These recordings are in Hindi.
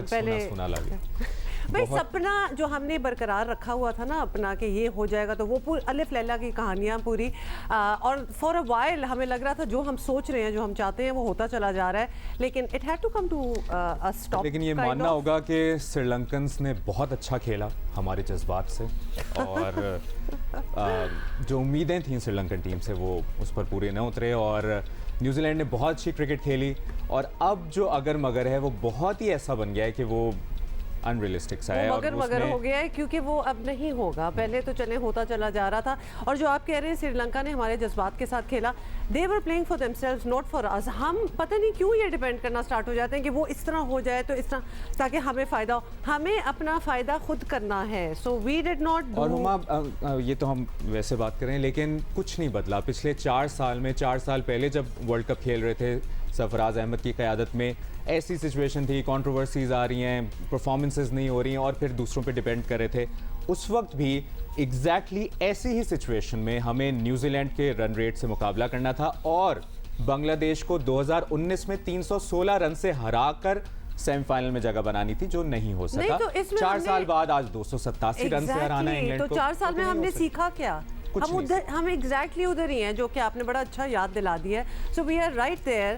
पहले सोना लगे। भाई सपना जो हमने बरकरार रखा हुआ था ना अपना कि ये हो जाएगा, तो वो पूरी अलिफ लैला की कहानियाँ पूरी और फॉर अ वाइल हमें लग रहा था जो हम सोच रहे हैं, जो हम चाहते हैं वो होता चला जा रहा है, लेकिन it had to come to a stop. लेकिन ये मानना होगा कि श्रीलंकन्स ने बहुत अच्छा खेला हमारे जज्बात से, और जो उम्मीदें थीं श्रीलंकन टीम से वो उस पर पूरे न उतरे, और न्यूजीलैंड ने बहुत अच्छी क्रिकेट खेली, और अब जो अगर मगर है वो बहुत ही ऐसा बन गया है कि वो अनरियलिस्टिक सा है, मगर मगर हो गया है, क्योंकि वो अब नहीं होगा। पहले तो चले होता चला जा रहा था, और जो आप कह रहे हैं श्रीलंका ने हमारे जज्बात के साथ खेला, they were playing for themselves not for us. हम पता नहीं क्यों ये डिपेंड करना स्टार्ट हो जाते हैं कि वो इस तरह हो जाए तो इस तरह, ताकि हमें फ़ायदा हो। हमें अपना फ़ायदा खुद करना है, so we did not do. और हुमा, ये तो हम वैसे बात करें, लेकिन कुछ नहीं बदला पिछले 4 साल में। 4 साल पहले जब वर्ल्ड कप खेल रहे थे सरफराज अहमद की क़यादत में, ऐसी सिचुएशन थी, कंट्रोवर्सीज आ रही हैं, परफॉर्मेंसेस नहीं हो रही हैं, और फिर दूसरों पे डिपेंड कर रहे थे। उस वक्त भी एग्जैक्टली ऐसी ही सिचुएशन में हमें न्यूजीलैंड के रन रेट से मुकाबला करना था, और बांग्लादेश को 2019 में 316 रन से हराकर सेमीफाइनल में जगह बनानी थी, जो नहीं हो सका। तो 4 साल बाद आज 287 रन से हराना है इंग्लैंड को। तो 4 साल में हमने सीखा क्या? हम एग्जैक्टली उधर ही हैं, जो कि आपने बड़ा अच्छा याद दिला दिया है। So we are right there.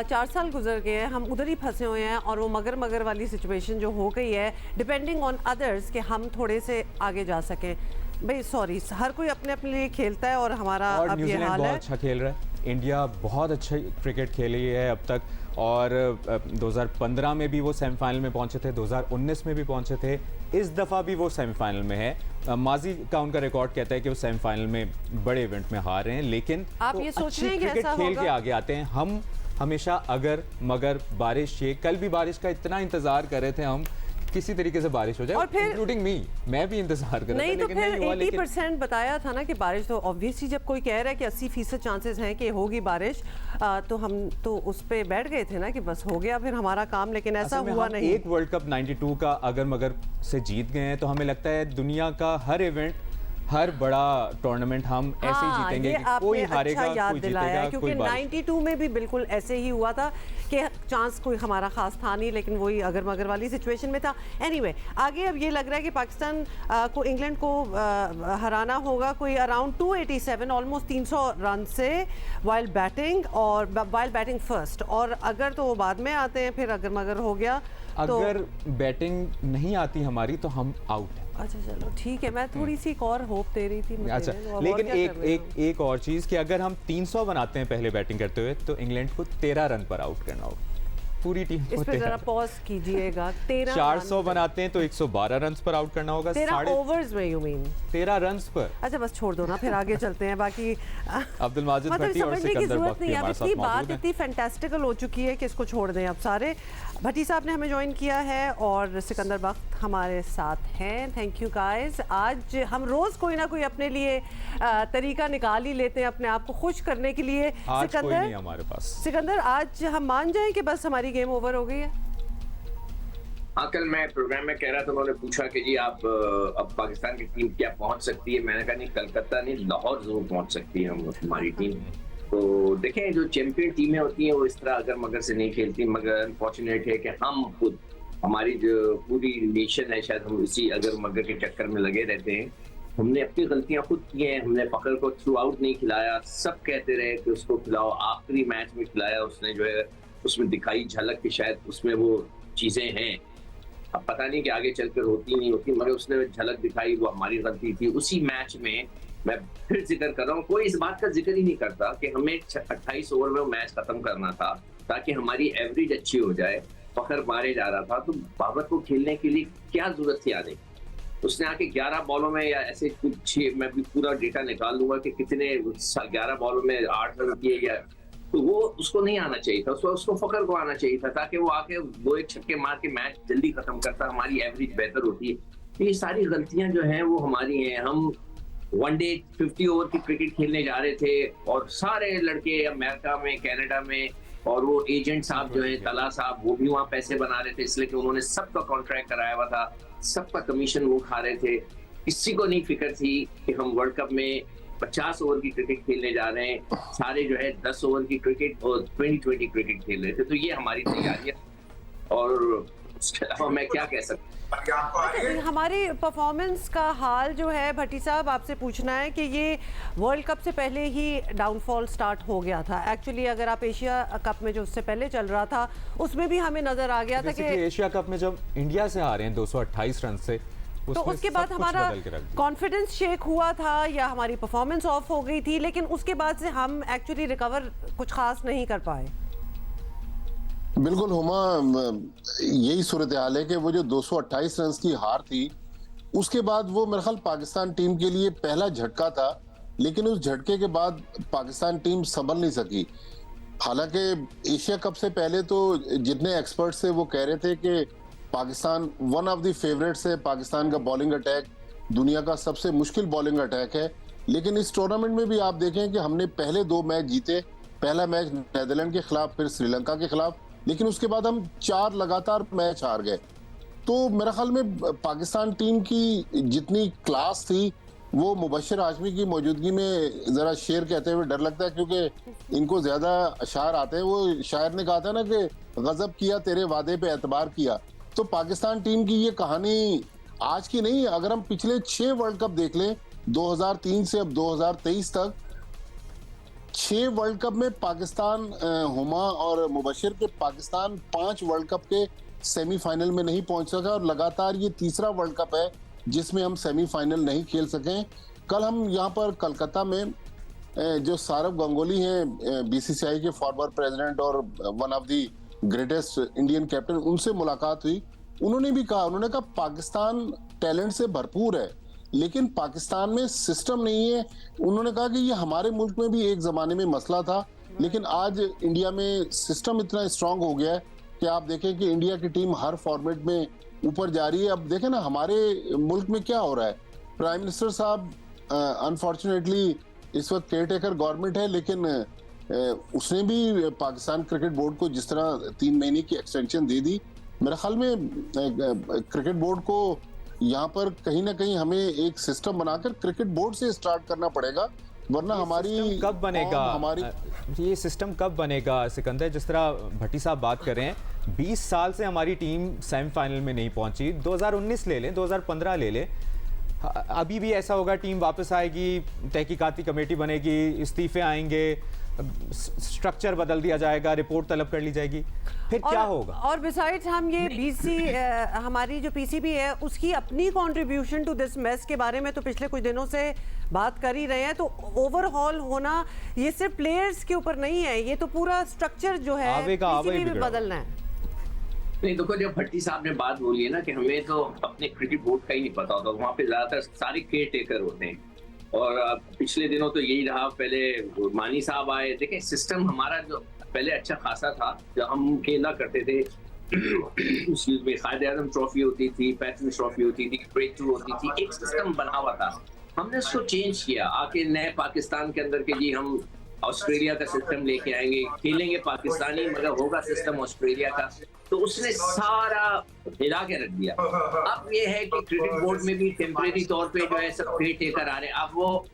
4 साल गुजर गए हैं, हम उधर ही फंसे हुए हैं, और वो मगर मगर वाली सिचुएशन जो हो गई है, डिपेंडिंग ऑन अदर्स, कि हम थोड़े से आगे जा सकें। भाई सॉरी, हर कोई अपने अपने लिए खेलता है, और हमारा और अब ये हाल है। अच्छा खेल रहा है, इंडिया बहुत अच्छा क्रिकेट खेली है अब तक, और 2015 में भी वो सेमीफाइनल में पहुंचे थे, 2019 में भी पहुंचे थे, इस दफ़ा भी वो सेमीफाइनल में है। माजी का उनका रिकॉर्ड कहता है कि वो सेमीफाइनल में बड़े इवेंट में हार रहे हैं, लेकिन आप ये सोच रहे हैं कि क्रिकेट ऐसा खेल के होगा? आगे आते हैं। हम हमेशा अगर मगर बारिश, ये कल भी बारिश का इतना इंतजार कर रहे थे हम, किसी तरीके से बारिश हो जाए, और फिर इंक्लूडिंग मी, मैं भी इंतजार कर रहा था, नहीं तो लेकिन फिर नहीं हुआ। 80% बताया था ना कि बारिश, तो ऑब्वियसली जब कोई कह रहा है कि 80% चांसेस हैं कि होगी बारिश, तो हम तो उस पे बैठ गए थे ना कि बस हो गया फिर हमारा काम, लेकिन ऐसा हुआ नहीं। एक वर्ल्ड कप 92 का अगर मगर से जीत गए हैं, तो हमें लगता है दुनिया का हर इवेंट, हर बड़ा टूर्नामेंट हम ऐसे ही जीतेंगे कि कोई हारेगा, अच्छा याद कोई दिलाया, जीतेगा, क्योंकि 92 में भी बिल्कुल ऐसे ही हुआ था कि चांस कोई हमारा खास था नहीं, लेकिन वही अगर मगर वाली सिचुएशन में था। एनीवे, आगे अब ये लग रहा है कि पाकिस्तान को इंग्लैंड को हराना होगा कोई अराउंड 287, ऑलमोस्ट 300 रन से, वाइल बैटिंग फर्स्ट, और अगर तो वो बाद में आते हैं फिर अगर मगर हो गया तो अगर बैटिंग नहीं आती हमारी तो हम आउट हैं। अच्छा चलो ठीक है, मैं थोड़ी सी एक और होप दे रही थी। अच्छा, लेकिन एक और चीज़ कि अगर हम 300 बनाते हैं पहले बैटिंग करते हुए, तो इंग्लैंड को 13 रन पर आउट करना होगा, पूरी टीम को। इस पे जरा पॉज कीजिएगा। 400 बनाते हैं तो 112 रन पर आउट करना होगा। 13 ओवर्स में, यू मीन 13 रन पर। अच्छा बस छोड़ दो ना, फिर आगे चलते हैं। बाकी अब्दुल माजिद भट्टी और सिकंदर बख्ती हमारे साथ मौजूद हैं। इतनी फैंटास्टिकल हो चुकी है कि इसको छोड़ दें अब सारे। भट्टी साहब ने हमें ज्वाइन किया है, और सिकंदर बख्त हमारे साथ हैं। Thank you guys. आज हम रोज कोई ना कोई अपने लिए तरीका निकाल ही लेते हैं अपने आप को खुश करने के लिए। आज कोई नहीं हमारे पास। सिकंदर, आज हम मान जाएं कि बस हमारी गेम ओवर हो गई है? हाँ, कल मैं प्रोग्राम में कह रहा था, उन्होंने पूछा कि जी आप अब पाकिस्तान की टीम क्या पहुंच सकती है। मैंने कहा नहीं, कलकत्ता नहीं, लाहौर जरूर पहुंच सकती है हमारी टीम। तो देखें, जो चैंपियन टीमें होती हैं वो इस तरह अगर मगर से नहीं खेलती, मगर अनफॉर्चुनेट है कि हम खुद, हमारी जो पूरी नेशन है, शायद हम इसी अगर मगर के चक्कर में लगे रहते हैं। हमने अपनी गलतियां खुद की हैं। हमने फखर को थ्रू आउट नहीं खिलाया, सब कहते रहे कि उसको खिलाओ, आखिरी मैच में खिलाया उसने, जो है उसमें दिखाई झलक कि शायद उसमें वो चीजें हैं। अब पता नहीं कि आगे चलकर होती नहीं होती, मगर उसने झलक दिखाई, वो हमारी गलती थी। उसी मैच में मैं फिर जिक्र कर रहा हूँ, कोई इस बात का जिक्र ही नहीं करता कि हमें 28 ओवर में वो मैच खत्म करना था ताकि हमारी एवरेज अच्छी हो जाए। फखर मारे जा रहा था, तो बाबर को खेलने के लिए क्या जरूरत थी आने? उसने आके 11 बॉलों में या ऐसे कुछ, मैं भी पूरा डेटा निकाल लूंगा कि कितने 11 बॉलों में 8 रन किए, या तो वो उसको नहीं आना चाहिए था। उसको फखर को आना चाहिए था, ताकि वो आके वो एक छक्के मार के मैच जल्दी खत्म करता, हमारी एवरेज बेहतर होती है। ये सारी गलतियां जो हैं वो हमारी हैं। हम वनडे 50 ओवर की क्रिकेट खेलने जा रहे थे, और सारे लड़के अमेरिका में, कनाडा में, और वो एजेंट साहब जो है तला साहब, वो भी वहाँ पैसे बना रहे थे, इसलिए कि उन्होंने सबका कॉन्ट्रैक्ट कराया हुआ था, सबका कमीशन वो खा रहे थे। किसी को नहीं फिक्र थी कि हम वर्ल्ड कप में 50 ओवर की क्रिकेट खेलने जा रहे हैं। सारे जो है 10 ओवर की क्रिकेट और 20-20 क्रिकेट खेल रहे थे। तो ये हमारी तैयारी है, और उसके अलावा मैं क्या कह सकता हूँ। हमारी परफॉर्मेंस का हाल जो है भट्टी साहब आपसे पूछना है कि ये वर्ल्ड कप से पहले ही डाउनफॉल स्टार्ट हो गया था। एक्चुअली अगर आप एशिया कप में जो उससे पहले चल रहा था उसमें भी हमें नजर आ गया था कि एशिया कप में जब इंडिया से हारे हैं 228 रन से, तो उसके बाद हमारा कॉन्फिडेंस शेक हुआ था या हमारी परफॉर्मेंस ऑफ हो गई थी, लेकिन उसके बाद से हम एक्चुअली रिकवर कुछ खास नहीं कर पाए। बिल्कुल हुमा, यही सूरत हाल है कि वो जो 228 रन की हार थी उसके बाद वो मेरे ख्याल पाकिस्तान टीम के लिए पहला झटका था, लेकिन उस झटके के बाद पाकिस्तान टीम संभल नहीं सकी। हालांकि एशिया कप से पहले तो जितने एक्सपर्ट्स थे वो कह रहे थे कि Pakistan one of the favourites है, पाकिस्तान का बॉलिंग अटैक दुनिया का सबसे मुश्किल बॉलिंग अटैक है। लेकिन इस टूर्नामेंट में भी आप देखें कि हमने पहले 2 मैच जीते, पहला मैच नीदरलैंड के खिलाफ, फिर श्रीलंका के खिलाफ, लेकिन उसके बाद हम 4 लगातार मैच हार गए। तो मेरे ख्याल में पाकिस्तान टीम की जितनी क्लास थी वो मुबश्शिर हाशमी की मौजूदगी में जरा शेर कहते हुए डर लगता है, क्योंकि इनको ज्यादा अशार आते हैं। वो शायर ने कहा था ना कि गजब किया तेरे वादे पे एतबार किया। तो पाकिस्तान टीम की ये कहानी आज की नहीं, अगर हम पिछले 6 वर्ल्ड कप देख लें 2003 से अब 2023 तक, 6 वर्ल्ड कप में पाकिस्तान, हुमा और मुबश्शिर के पाकिस्तान 5 वर्ल्ड कप के सेमीफाइनल में नहीं पहुंच सका और लगातार ये तीसरा वर्ल्ड कप है जिसमें हम सेमीफाइनल नहीं खेल सके। कल हम यहाँ पर कलकत्ता में जो सौरव गंगोली हैं, बीसीसीआई के फॉर्मर प्रेसिडेंट और one of the greatest Indian captain, उनसे मुलाकात हुई। उन्होंने भी कहा, उन्होंने कहा पाकिस्तान टैलेंट से भरपूर है लेकिन पाकिस्तान में सिस्टम नहीं है। उन्होंने कहा कि ये हमारे मुल्क में भी एक जमाने में मसला था, लेकिन आज इंडिया में सिस्टम इतना स्ट्रांग हो गया है कि आप देखें कि इंडिया की टीम हर फॉर्मेट में ऊपर जा रही है। अब देखें ना हमारे मुल्क में क्या हो रहा है। प्राइम मिनिस्टर साहब अनफॉर्चुनेटली इस वक्त केयर टेकर गवर्नमेंट है, लेकिन उसने भी पाकिस्तान क्रिकेट बोर्ड को जिस तरह 3 महीने की एक्सटेंशन दे दी, मेरे ख्याल में क्रिकेट बोर्ड को यहाँ पर कहीं ना कहीं हमें एक सिस्टम बनाकर क्रिकेट बोर्ड से स्टार्ट करना पड़ेगा, वरना हमारी कब बनेगा ये सिस्टम कब बनेगा सिकंदर? जिस तरह भट्टी साहब बात कर रहे हैं, 20 साल से हमारी टीम सेमीफाइनल में नहीं पहुंची। 2019 ले लें, 2015 ले लें, अभी भी ऐसा होगा, टीम वापस आएगी, तहकीकाती कमेटी बनेगी, इस्तीफे आएंगे, स्ट्रक्चर बदल दिया जाएगा, रिपोर्ट तलब कर ली जाएगी, फिर क्या होगा? और बिसाइड्स हम ये बीसी हमारी जो पीसीबी है उसकी अपनी कंट्रीब्यूशन टू दिस मेस के बारे में तो पिछले कुछ दिनों से बात कर ही रहे हैं। तो ओवरहॉल होना ये सिर्फ प्लेयर्स के ऊपर नहीं है, ये तो पूरा स्ट्रक्चर जो है पीसीबी में बदलना है। नहीं, देखो जब भट्टी साहब ने बात बोली है ना कि हमें तो अपने क्रिकेट बोर्ड का ही नहीं पता होता, वहाँ पे ज्यादातर सारे केयर टेकर होते हैं और पिछले दिनों तो यही रहा। पहले मानी साहब आए, देखें सिस्टम हमारा जो पहले अच्छा खासा था, जब हम खेला करते थे उसमें कायदे आजम ट्रॉफी होती थी, पैटर्न ट्रॉफी होती थी, ब्रेक थ्रू होती थी, एक सिस्टम बना हुआ था। हमने उसको चेंज किया आके नए पाकिस्तान के अंदर के जी हम ऑस्ट्रेलिया का सिस्टम लेके आएंगे, खेलेंगे पाकिस्तानी मगर होगा सिस्टम ऑस्ट्रेलिया का। तो उसने सारा हिला के रख दिया। अब ये है कि क्रिकेट बोर्ड में भी टेम्परेरी तौर पे जो है सब केयर टेकर आ रहे हैं। अब वो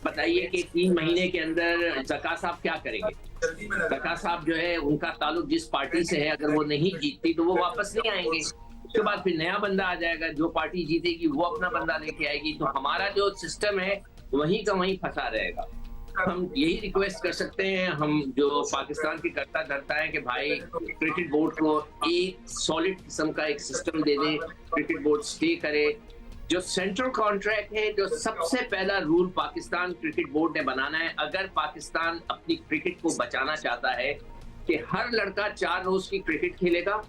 बताइए कि 3 महीने के अंदर जका साहब क्या करेंगे? जका साहब जो है उनका ताल्लुक जिस पार्टी से है, अगर वो नहीं जीतती तो वो वापस नहीं आएंगे। उसके बाद फिर नया बंदा आ जाएगा, जो पार्टी जीतेगी वो अपना बंदा लेके आएगी। तो हमारा जो सिस्टम है वहीं का वहीं फंसा रहेगा। हम यही रिक्वेस्ट कर सकते हैं, हम जो पाकिस्तान के करता धरता है कि भाई क्रिकेट बोर्ड को एक सॉलिड किस्म का एक सिस्टम दे दें, क्रिकेट बोर्ड स्टे करे। जो सेंट्रल कॉन्ट्रैक्ट है, जो सबसे पहला रूल पाकिस्तान क्रिकेट बोर्ड ने बनाना है, अगर पाकिस्तान अपनी क्रिकेट को बचाना चाहता है कि हर लड़का 4 रोज की क्रिकेट खेलेगा।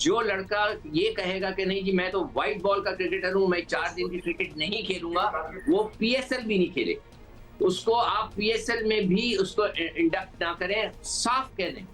जो लड़का ये कहेगा कि नहीं जी मैं तो व्हाइट बॉल का क्रिकेटर हूं, मैं 4 दिन की क्रिकेट नहीं खेलूंगा, वो पीएसएल भी नहीं खेले। उसको आप पीएसएल में भी उसको इंडक्ट ना करें, साफ कह दें।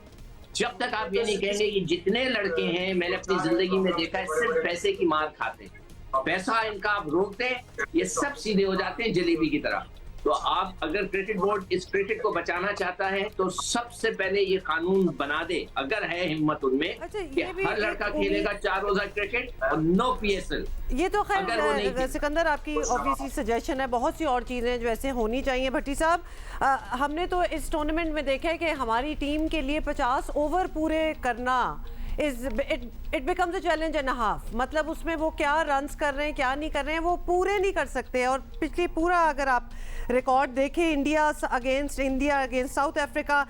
जब तक आप ये नहीं कहेंगे कि जितने लड़के हैं मैंने अपनी जिंदगी में देखा है सिर्फ पैसे की मार खाते हैं, पैसा इनका आप रोकते हैं ये सब सीधे हो जाते हैं जलेबी की तरह। तो आप अगर क्रिकेट बोर्ड इस क्रिकेट को बचाना चाहता है तो सबसे पहले ये कानून बना दे, अगर है हिम्मत उनमें, कि हर लड़का खेलेगा 4 रोजा क्रिकेट और नो पीएसएल। ये तो खैर सिकंदर आपकी ऑब्वियसली सजेशन है, बहुत सी और चीजें जो ऐसे होनी चाहिए। भट्टी साहब, हमने तो इस टूर्नामेंट में देखा है कि हमारी टीम के लिए 50 ओवर पूरे करना is it becomes a challenge and a half. मतलब उसमें वो क्या रन्स कर रहे हैं क्या नहीं कर रहे हैं वो पूरे नहीं कर सकते। और पिछली पूरा अगर आप रिकॉर्ड देखें इंडिया अगेंस्ट साउथ अफ्रीका,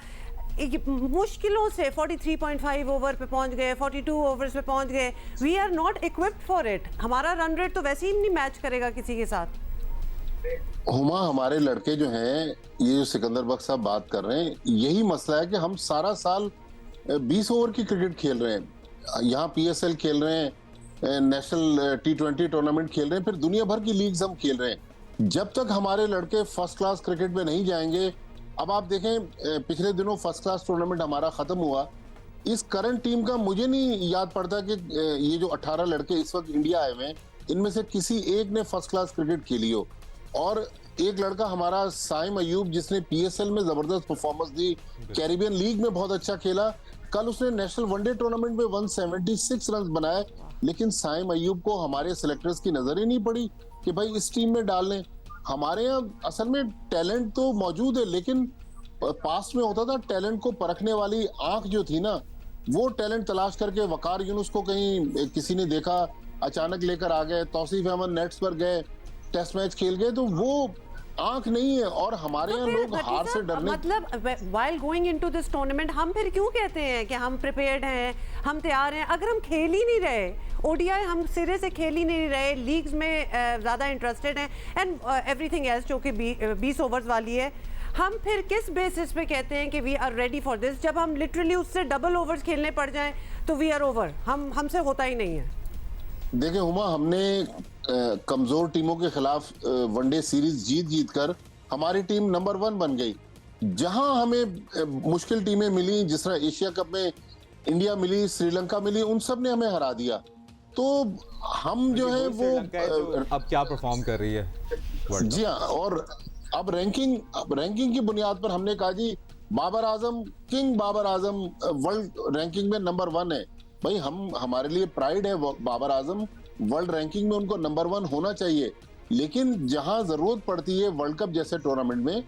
मुश्किलों से 43.5 ओवर पे पहुंच गए, 42 ओवर्स पे पहुंच गए। We are not equipped for it. हमारा रन रेट तो वैसे ही नहीं मैच करेगा किसी के साथ। हुमा, हमारे लड़के जो हैं, ये जो सिकंदर बख्श साहब बात कर रहे हैं, यही मसला है कि हम सारा साल 20 ओवर की क्रिकेट खेल रहे हैं, यहाँ PSL खेल रहे हैं, नेशनल T20 टूर्नामेंट खेल रहे हैं, फिर दुनिया भर की लीग्स हम खेल रहे हैं। जब तक हमारे लड़के फर्स्ट क्लास क्रिकेट में नहीं जाएंगे, अब आप देखें पिछले दिनों फर्स्ट क्लास टूर्नामेंट हमारा खत्म हुआ, इस करंट टीम का मुझे नहीं याद पड़ता कि ये जो 18 लड़के इस वक्त इंडिया आए हुए हैं, इनमें से किसी एक ने फर्स्ट क्लास क्रिकेट खेली हो। और एक लड़का हमारा साइम अयूब, जिसने PSL में जबरदस्त परफॉर्मेंस दी, कैरिबियन लीग में बहुत अच्छा खेला, कल उसने नेशनल वनडे टूर्नामेंट में 176 रन बनाए, लेकिन साइम अयूब को हमारे सिलेक्टर्स की नजर ही नहीं पड़ी कि भाई इस टीम में डाल लें। हमारे यहाँ असल में टैलेंट तो मौजूद है, लेकिन पास्ट में होता था टैलेंट को परखने वाली आंख जो थी ना, वो टैलेंट तलाश करके वकार यूनुस को कहीं किसी ने देखा, अचानक लेकर आ गए, तौसीफ अहमद नेट्स पर गए, टेस्ट मैच खेल गए, तो वो आंख नहीं है। और हमारे यहाँ लोग हार से डरने, मतलब while going into this tournament हम फिर क्यों कहते हैं कि हम प्रिपेयर्ड हैं, हम तैयार हैं, अगर हम खेल ही नहीं रहे, ODI हम सिरे से खेल ही नहीं रहे, लीग्स में ज़्यादा इंटरेस्टेड हैं एंड एवरीथिंग एल्स जो कि 20 ओवर्स वाली है, हम फिर किस बेसिस पे कहते हैं कि we are ready for this, जब हम लिटरली उससे डबल ओवर्स खेलने पड़ जाएं तो वी आर ओवर, हमसे होता ही नहीं है। देखिए हुमा, हमने कमजोर टीमों के खिलाफ वनडे सीरीज जीत कर हमारी टीम नंबर 1 बन गई। जहां हमें मुश्किल टीमें मिली, जिस तरह एशिया कप में इंडिया मिली, श्रीलंका मिली, उन सब ने हमें हरा दिया। तो हम जो है वो अब क्या परफॉर्म कर रही है, जी हाँ, और अब रैंकिंग की बुनियाद पर हमने कहा जी Babar Azam, king Babar Azam world ranking में नंबर 1 है। भाई हमारे लिए प्राइड है, बाबर आजम वर्ल्ड रैंकिंग में उनको नंबर 1 होना चाहिए, लेकिन जहां जरूरत पड़ती है वर्ल्ड कप जैसे टूर्नामेंट में,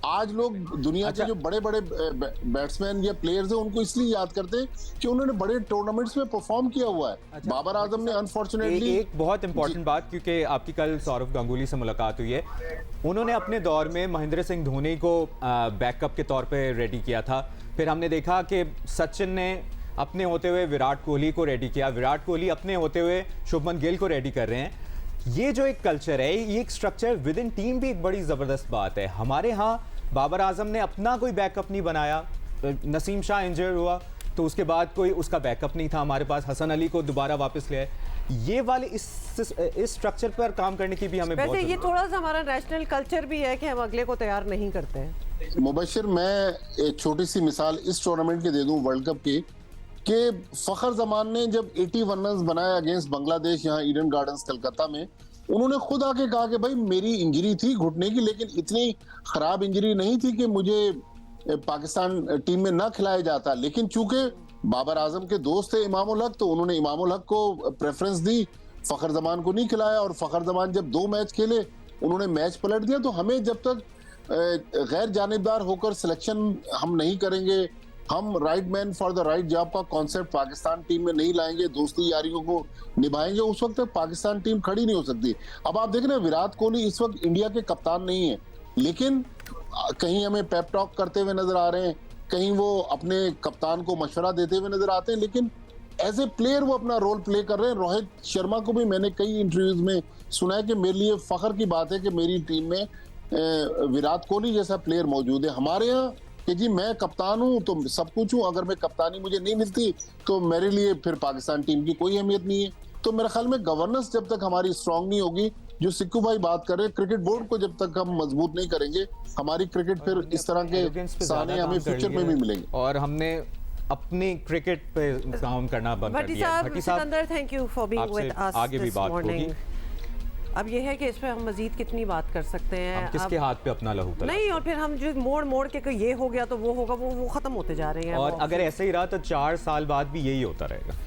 आज लोग दुनिया के जो बड़े बड़े बैट्समैन या प्लेयर्स हैं उनको इसलिए याद करते हैं कि उन्होंने बड़े टूर्नामेंट्स में परफॉर्म किया हुआ है। बाबर आजम ने अनफॉर्चुनेटली एक बहुत इंपॉर्टेंट बात, क्योंकि आपकी कल सौरव गांगुली से मुलाकात हुई है, उन्होंने अपने दौर में महेंद्र सिंह धोनी को बैकअप के तौर पे रेडी किया था। फिर हमने देखा कि सचिन ने अपने होते हुए विराट कोहली को रेडी किया, विराट कोहली अपने होते हुए शुभमन गिल को रेडी कर रहे हैं। ये जो एक कल्चर है, ये एक स्ट्रक्चर विद इन टीम भी एक बड़ी ज़बरदस्त बात है। हमारे यहाँ बाबर आजम ने अपना कोई बैकअप नहीं बनाया, नसीम शाह इंजर हुआ तो उसके बाद कोई उसका बैकअप नहीं था हमारे पास, हसन अली को दोबारा वापस ले आए। ये वाले इस स्ट्रक्चर पर काम करने की भी हमें वैसे ये थोड़ा सा हमारा नेशनल कल्चर भी है कि हम अगले को तैयार नहीं करते हैं। मुबशिर, मैं एक छोटी सी मिसाल इस टूर्नामेंट की दे दूं वर्ल्ड कप की, कि फखर जमान ने जब 81 रन्स बनाए अगेंस्ट बांग्लादेश यहाँ ईडन गार्डन्स कलकत्ता में, उन्होंने खुद आके कहा कि भाई मेरी इंजरी थी घुटने की, लेकिन इतनी खराब इंजरी नहीं थी कि मुझे पाकिस्तान टीम में ना खिलाया जाता, लेकिन चूंकि बाबर आजम के दोस्त थे इमाम उल हक, तो उन्होंने इमाम उल हक को प्रेफरेंस दी, फखर जमान को नहीं खिलाया। और फखर जमान जब 2 मैच खेले उन्होंने मैच पलट दिया। तो हमें जब तक गैर जानिबदार होकर सिलेक्शन हम नहीं करेंगे, हम right man for the right job का कॉन्सेप्ट पाकिस्तान टीम में नहीं लाएंगे, दोस्ती यारियों को निभाएंगे, उस वक्त तक पाकिस्तान टीम खड़ी नहीं हो सकती। अब आप देख रहे हैं विराट कोहली इस वक्त इंडिया के कप्तान नहीं है, लेकिन कहीं हमें पेप टॉक करते हुए नजर आ रहे हैं, कहीं वो अपने कप्तान को मशवरा देते हुए नजर आते हैं, लेकिन एज ए प्लेयर वो अपना रोल प्ले कर रहे हैं। रोहित शर्मा को भी मैंने कई इंटरव्यूज में सुना है कि मेरे लिए फख्र की बात है कि मेरी टीम में विराट कोहली जैसा प्लेयर मौजूद है। हमारे यहाँ कि जी मैं कप्तान हूं तो सब कुछ हूं, अगर मैं कप्तानी मुझे नहीं मिलती तो मेरे लिए फिर पाकिस्तान टीम की कोई अहमियत नहीं है। तो मेरे ख्याल में गवर्नेंस जब तक हमारी स्ट्रांग नहीं होगी, जो सिक्कू भाई बात कर रहे हैं, क्रिकेट बोर्ड को जब तक हम मजबूत नहीं करेंगे, हमारी क्रिकेट फिर इस तरह के साने हमें फ्यूचर में भी मिलेंगे। और हमने अपनी क्रिकेट पे काम करना बंद कर दिया। भट्टी साहब, thank you for being with us आगे भी बात होगी। अब ये है कि इस पे हम मजीद कितनी बात कर सकते हैं, हम किसके हाथ पे अपना लहू तला नहीं, और फिर हम जो मोड़ के ये हो गया तो वो होगा, वो खत्म होते जा रहे हैं। और अगर ऐसे ही रहा तो 4 साल बाद भी यही होता रहेगा।